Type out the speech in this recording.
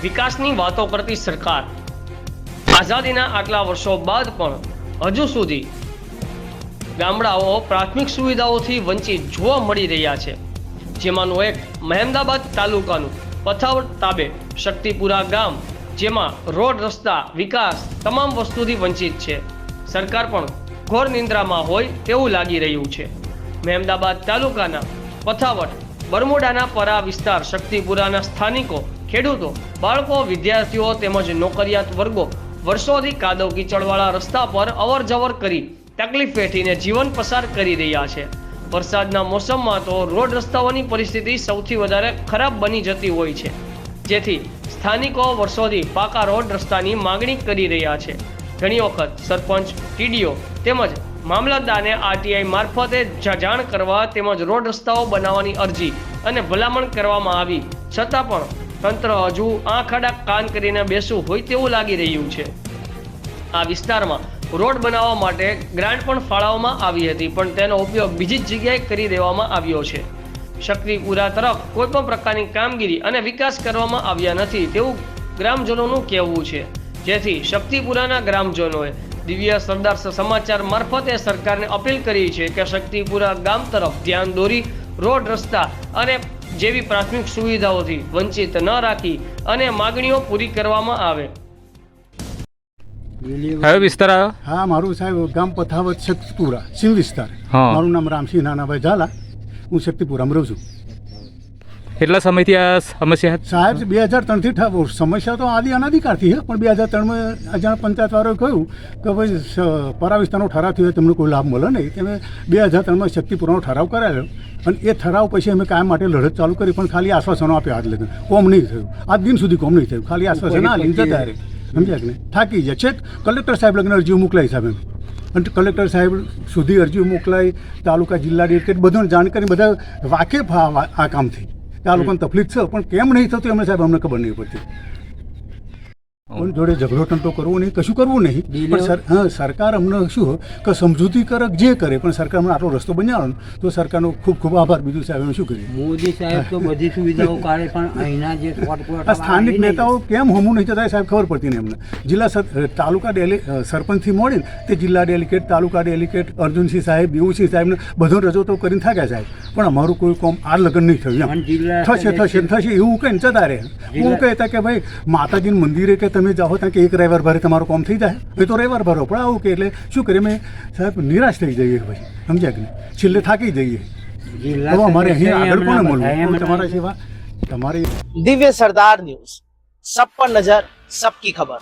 વિકાસની વાતો કરતી સરકાર આઝાદીના આટલા વર્ષો બાદ પણ હજુ સુધી ગામડાઓ પ્રાથમિક સુવિધાઓથી વંચિત જોવા મળી રહ્યા છે, જેમાંનું એક મહેમદાબાદ તાલુકાનું પથાવટ તાબે શક્તિપુરા ગામ, જેમાં રોડ, રસ્તા, વિકાસ તમામ વસ્તુથી વંચિત છે. સરકાર પણ ઘોર નિંદ્રામાં હોય તેવું લાગી રહ્યું છે. મહેમદાબાદ તાલુકાના પથાવટ બરમુડાના પરા વિસ્તાર શક્તિપુરાના સ્થાનિકો, ખેડૂતો, બાળકો, વિદ્યાર્થીઓ તેમજ નોકરિયાત વર્ગો વર્ષોથી કાદવ કીચડવાળા રસ્તા પર અવર જવર કરી તકલીફ વેઠીને જીવન પસાર કરી રહ્યા છે. વરસાદના મોસમમાં તો રોડ રસ્તાઓની પરિસ્થિતિ સૌથી વધારે ખરાબ બની જતી હોય છે, જેથી સ્થાનિકો વર્ષોથી પાકા રોડ રસ્તાની માંગણી કરી રહ્યા છે. ઘણી વખત સરપંચ, ટીડીઓ તેમજ મામલતદારને આરટીઆઈ મારફતે જાણ કરવા તેમજ રોડ રસ્તાઓ બનાવવાની અરજી અને ભલામણ કરવામાં આવી છતાં પણ તંત્ર હજુ આંખ આડા કાન કરીને બેસવું હોય તેવું લાગી રહ્યું છે. આ વિસ્તારમાં રોડ બનાવવા માટે ગ્રાન્ટ પણ ફાળવવામાં આવી હતી, પણ તેનો ઉપયોગ બીજી જ જગ્યાએ કરી દેવામાં આવ્યો છે. શક્તિપુરા તરફ કોઈ પણ પ્રકારની કામગીરી અને વિકાસ કરવામાં આવ્યા નથી તેવું ગ્રામજનોનું કહેવું છે, જેથી શક્તિપુરાના ગ્રામજનોએ દિવ્ય સરદાર સમાચાર મારફતે સરકારને અપીલ કરી છે કે શક્તિપુરા ગામ તરફ ધ્યાન દોરી રોડ, રસ્તા અને જેવી પ્રાથમિક સુવિધાઓથી વંચિત ન રાખી અને માગણીઓ પૂરી કરવામાં આવે. કયો વિસ્તાર આવ્યો? હા, મારું સાહેબ ગામ પથાવત શક્તિપુરા સિંહ વિસ્તાર. મારું નામ રામસિંહ નાનાભાઈ ઝાલા. હું શક્તિપુરામાં રહું છું. કેટલા સમયથી આ સમસ્યા હતી? સાહેબ 2003થી સમસ્યા તો આદિ અનાધિકારથી છે, પણ 2003માં અજાણ પંચાયતવાળાએ કહ્યું કે ભાઈ પરા વિસ્તારનો ઠરાવ થયો તમને કોઈ લાભ મળે નહીં. તમે 2003માં શક્તિપુરાનો ઠરાવ કરાયો અને એ ઠરાવ પછી અમે કાયમ માટે લડત ચાલુ કરી, પણ ખાલી આશ્વાસનો આપ્યા આજ લગન કોમ નહીં થયું. આજ દિન સુધી કોમ નહીં થયું, ખાલી આશ્વાસન આ લઈને જતા રહે. સમજ્યા કે નહીં? થાકી જાય છે. કલેક્ટર સાહેબ લગ્ન અરજીઓ મોકલાઈ સાહેબ અને કલેક્ટર સાહેબ સુધી અરજીઓ મોકલાઈ, તાલુકા, જિલ્લા ડેલિગેટ બધાને જાણ કરી, બધા વાકેફ આ કામથી. આ લોકોને તકલીફ છે, પણ કેમ નહીં થતું એમને સાહેબ અમને ખબર નહીં પડતી. કોઈ જોડે ઝઘડો ટંટો કરવો નહીં, કશું કરવું નહીં, પણ સરકાર અમને શું કે સમજૂતી કરે જે કરે, પણ સરકાર અમને આટલો રસ્તો બનાવ્યો તો સરકારનો ખૂબ ખૂબ આભાર. બીજું સાહેબ અમે શું કરીએ? મોદી સાહેબ તો બધી સુવિધાઓ કાઢે, પણ અહીંના જે આ સ્થાનિક નેતાઓ કેમ હમું નહીં થતા સાહેબ ખબર પડતી નહીં અમને. જિલ્લા તાલુકા સરપંચથી મળીને તે જિલ્લા ડેલિગેટ, તાલુકા ડેલિગેટ, અર્જુનસિંહ સાહેબ, દેવુસિંહ સાહેબને બધો રજૂઆતો કરીને થાક્યા સાહેબ, પણ અમારું કોઈ કોમ આ લગ્ન નહીં થયું. થશે થશે થશે એવું કહીને જતા રહે. હું કહેતા કે ભાઈ માતાજીનું મંદિરે કે તમે જાઓ ત્યાં કે એક રવિવાર ભરે તમારું કામ થઈ જાય, એ તો રવિવાર ભરો, પણ આવું કે એટલે શું કરીએ અમે સાહેબ નિરાશ થઈ જઈએ ભાઈ. સમજ્યા કે નહીં? છેલ્લે થાકી જઈએ. હવે અમારે અહીં આગળ કોને મળવું? તમારા સેવા તમારી दिव्य सरदार न्यूज, सब पर नजर, सबकी खबर.